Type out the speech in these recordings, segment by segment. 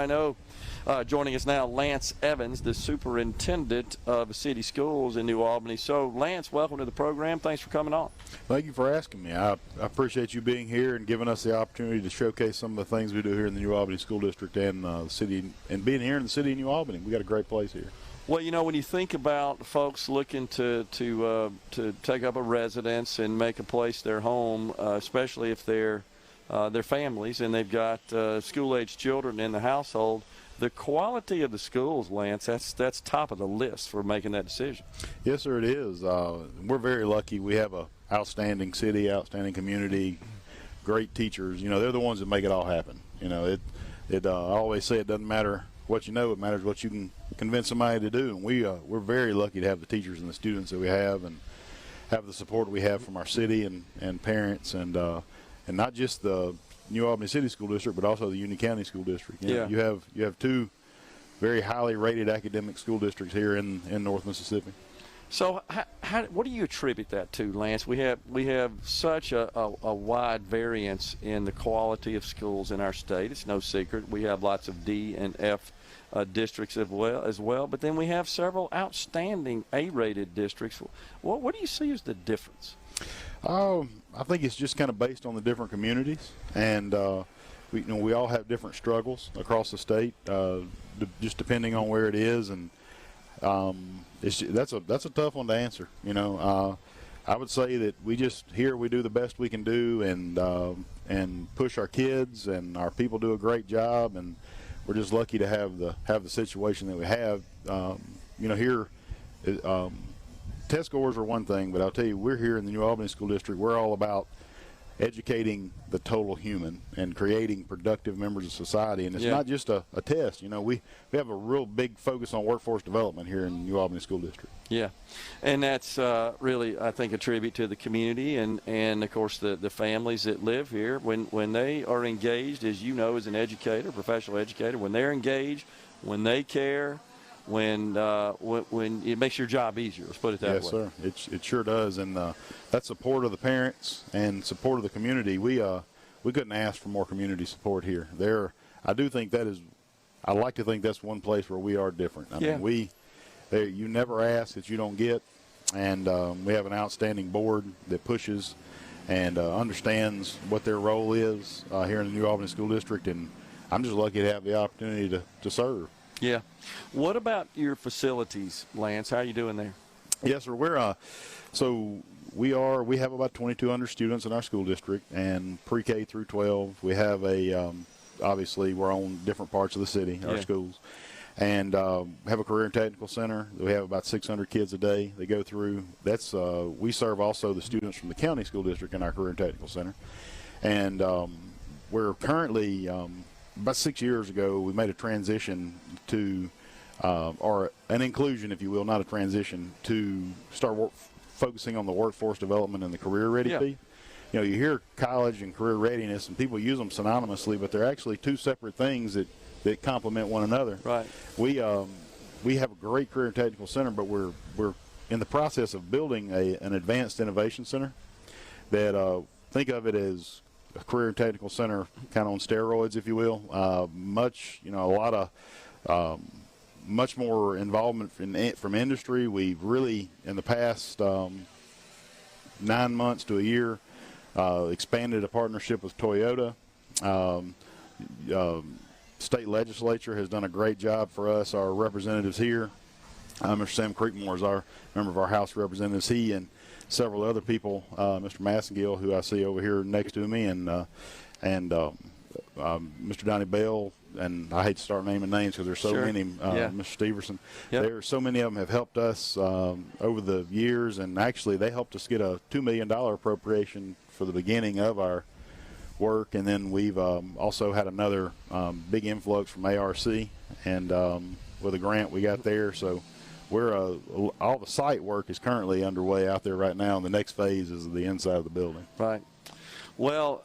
I know joining us now, Lance Evans, the superintendent of city schools in New Albany. So, Lance, welcome to the program. Thanks for coming on. Thank you for asking me. I appreciate you being here and giving us the opportunity to showcase some of the things we do here in the New Albany School District and the city, and being here in the city of New Albany. We got a great place here. Well, you know, when you think about folks looking to take up a residence and make a place their home, especially if they're their families and they've got school-age children in the household, the quality of the schools, Lance, that's top of the list for making that decision. Yes, sir, it is. We're very lucky. We have a outstanding city, outstanding community, great teachers. You know, they're the ones that make it all happen. You know, I always say it doesn't matter what you know, it matters what you can convince somebody to do. And we're very lucky to have the teachers and the students that we have, and have the support we have from our city and parents, and not just the New Albany City School District, but also the Union County School District. You know, you have two very highly rated academic school districts here in North Mississippi. So what do you attribute that to, Lance? We have such a wide variance in the quality of schools in our state. It's no secret. We have lots of D and F districts as well, but then we have several outstanding A-rated districts. What do you see as the difference? I think it's just kind of based on the different communities, and we all have different struggles across the state, just depending on where it is, and that's a tough one to answer. You know, I would say that we do the best we can do, and push our kids, and our people do a great job, and we're just lucky to have the situation that we have. You know, here. Test scores are one thing, but I'll tell you, we're here in the New Albany School District. We're all about educating the total human and creating productive members of society. And it's not just a test. You know, we have a real big focus on workforce development here in the New Albany School District. Yeah, and that's really, I think, a tribute to the community and of course, the families that live here. When they are engaged, as you know, as an educator, professional educator, when they're engaged, when they care, when it makes your job easier, let's put it that way. Yes, sir. It sure does, and that support of the parents and support of the community, we couldn't ask for more community support here. I do think I like to think that's one place where we are different. I mean, you never ask that you don't get, and we have an outstanding board that pushes and understands what their role is here in the New Albany School District, and I'm just lucky to have the opportunity to serve. Yeah. What about your facilities, Lance? How are you doing there? Yes, sir. We have about 2,200 students in our school district, and pre-K through 12. We have obviously we're on different parts of the city, our schools, and have a career and technical center. We have about 600 kids a day that go through. We serve also the students from the county school district in our career and technical center, and we're currently about 6 years ago, we made a transition to, or an inclusion, if you will, not a transition, to start focusing on the workforce development and the career ready piece. You know, you hear college and career readiness, and people use them synonymously, but they're actually two separate things that complement one another. Right. We have a great career and technical center, but we're in the process of building an advanced innovation center that think of it as a career and technical center kind of on steroids, if you will. Much more involvement from industry. We've really, in the past 9 months to a year, expanded a partnership with Toyota. State legislature has done a great job for us. Our representatives here, Mr. Sam Creekmore is our member of our House of Representatives. He and several other people, Mr. Massengill, who I see over here next to me, and Mr. Donnie Bell, and I hate to start naming names because there's so many, Mr. Steverson. There, so many of them have helped us over the years, and actually they helped us get a $2 million appropriation for the beginning of our work, and then we've also had another big influx from ARC, and with a grant we got there, so all the site work is currently underway out there right now, and the next phase is the inside of the building. Right. Well,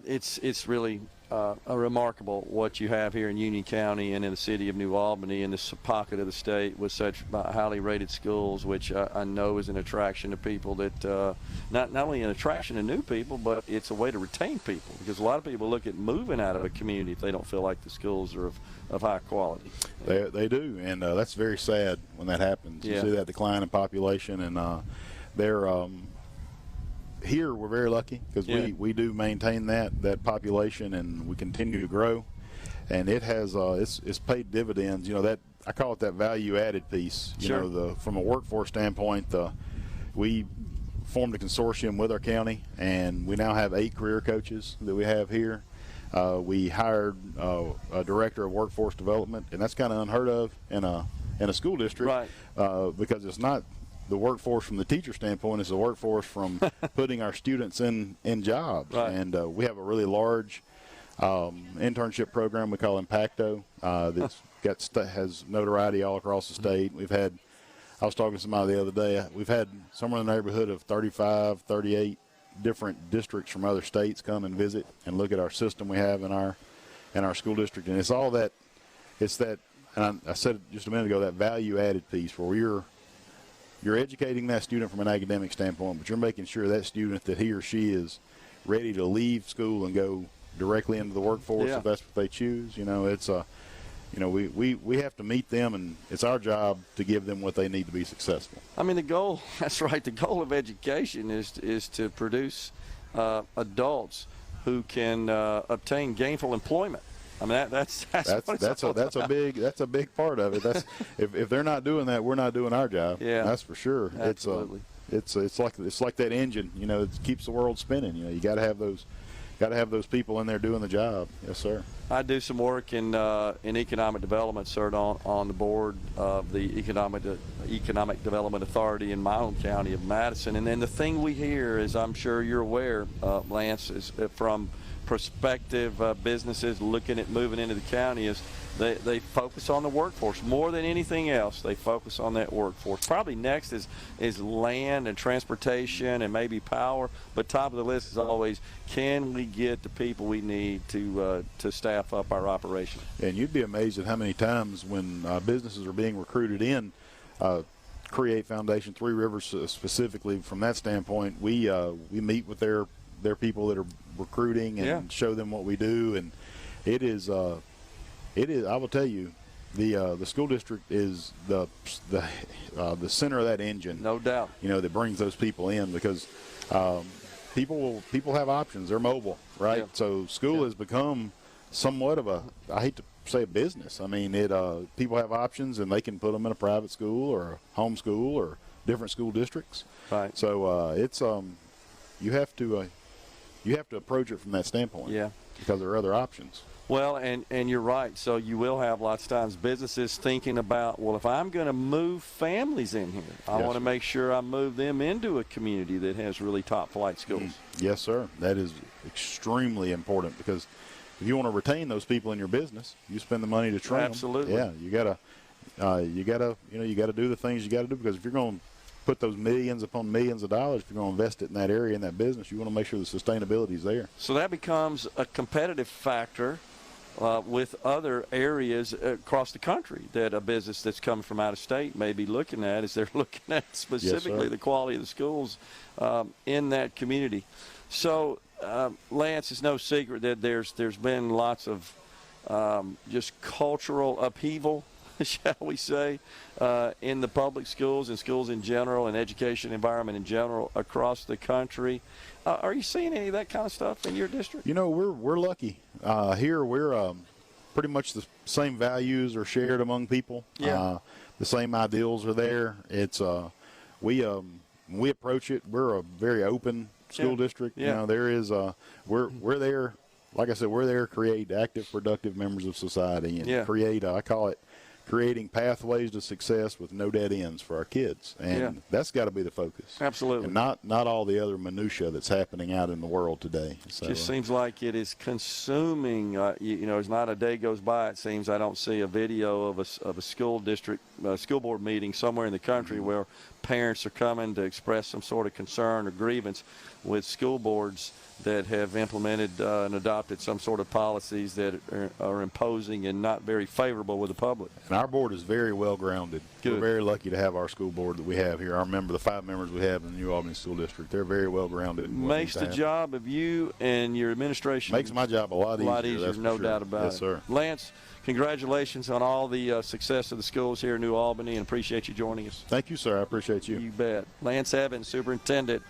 it's really remarkable what you have here in Union County and in the city of New Albany, in this pocket of the state with such highly rated schools, which I know is an attraction to people that not only an attraction to new people, but it's a way to retain people, because a lot of people look at moving out of a community if they don't feel like the schools are of high quality. They do, and that's very sad when that happens. Yeah. You see that decline in population, and they're here we're very lucky because we do maintain that population, and we continue to grow, and it has it's paid dividends. You know, that I call it that value added piece. You Sure. know, from a workforce standpoint, we formed a consortium with our county, and we now have 8 career coaches that we have here. We hired a director of workforce development, and that's kind of unheard of in a school district, Right. because it's not the workforce from the teacher standpoint, is the workforce from putting our students in jobs. Right. And we have a really large internship program we call Impacto that's has notoriety all across the state. I was talking to somebody the other day, we've had somewhere in the neighborhood of 35, 38 different districts from other states come and visit and look at our system we have in our school district. And it's all that, and I said it just a minute ago, that value added piece where you're educating that student from an academic standpoint, but you're making sure that student, that he or she is ready to leave school and go directly into the workforce if that's what they choose. You know, it's we have to meet them, and it's our job to give them what they need to be successful. I mean, the goal, that's right, the goal of education is to produce adults who can obtain gainful employment. I mean, that's a big part of it. That's if they're not doing that, we're not doing our job. Yeah, that's for sure. Absolutely. It's like that engine. You know, it keeps the world spinning. You know, you got to have those people in there doing the job. Yes, sir. I do some work in economic development, sir, on the board of the Economic Development Authority in my own county of Madison. And then the thing we hear, as I'm sure you're aware, Lance, is from prospective businesses looking at moving into the county, is they focus on the workforce more than anything else. They focus on that workforce. Probably next is land and transportation and maybe power, but top of the list is always, can we get the people we need to staff up our operation? And you'd be amazed at how many times when businesses are being recruited in, Create Foundation, Three Rivers specifically, from that standpoint, we meet with their people that are recruiting and show them what we do, and it is I will tell you, the school district is the center of that engine, no doubt, you know, that brings those people in, because people have options. They're mobile, right? So school has become somewhat of I hate to say a business. I mean, people have options, and they can put them in a private school or a home school or different school districts. Right. So it's you have to approach it from that standpoint. Yeah. Because there are other options. Well, and you're right. So you will have lots of times businesses thinking about, well, if I'm going to move families in here, I want to make sure I move them into a community that has really top flight schools. Yes, sir. That is extremely important, because if you want to retain those people in your business, you spend the money to train them. Absolutely. Yeah, you gotta do the things you gotta do, because if you're going to put those millions upon millions of dollars, if you're going to invest it in that area, in that business, you want to make sure the sustainability is there. So that becomes a competitive factor with other areas across the country that a business that's coming from out of state may be looking at, as they're looking at specifically the quality of the schools in that community. So, Lance, it's no secret that there's been lots of just cultural upheaval, shall we say, in the public schools and schools in general and education environment in general across the country. Are you seeing any of that kind of stuff in your district? You know, we're lucky. Here we're pretty much the same values are shared among people. Yeah. The same ideals are there. It's we approach it. We're a very open school district. Yeah. You know, there is we're there. Like I said, we're there to create active, productive members of society and create. I call it creating pathways to success with no dead ends for our kids, and that's got to be the focus. Absolutely. And not all the other minutia that's happening out in the world today. So, just seems like it is consuming. You know, there's not a day goes by, it seems, I don't see a video of a school district school board meeting somewhere in the country where parents are coming to express some sort of concern or grievance with school boards that have implemented and adopted some sort of policies that are imposing and not very favorable with the public. And our board is very well grounded. Good. We're very lucky to have our school board that we have here. The 5 members we have in the New Albany School District, they're very well grounded. Makes the job of you and your administration makes my job a lot easier. That's no for doubt sure. about it. Yes, sir. Lance, congratulations on all the success of the schools here in New Albany, and appreciate you joining us. Thank you, sir. I appreciate you. You bet. Lance Evans, Superintendent.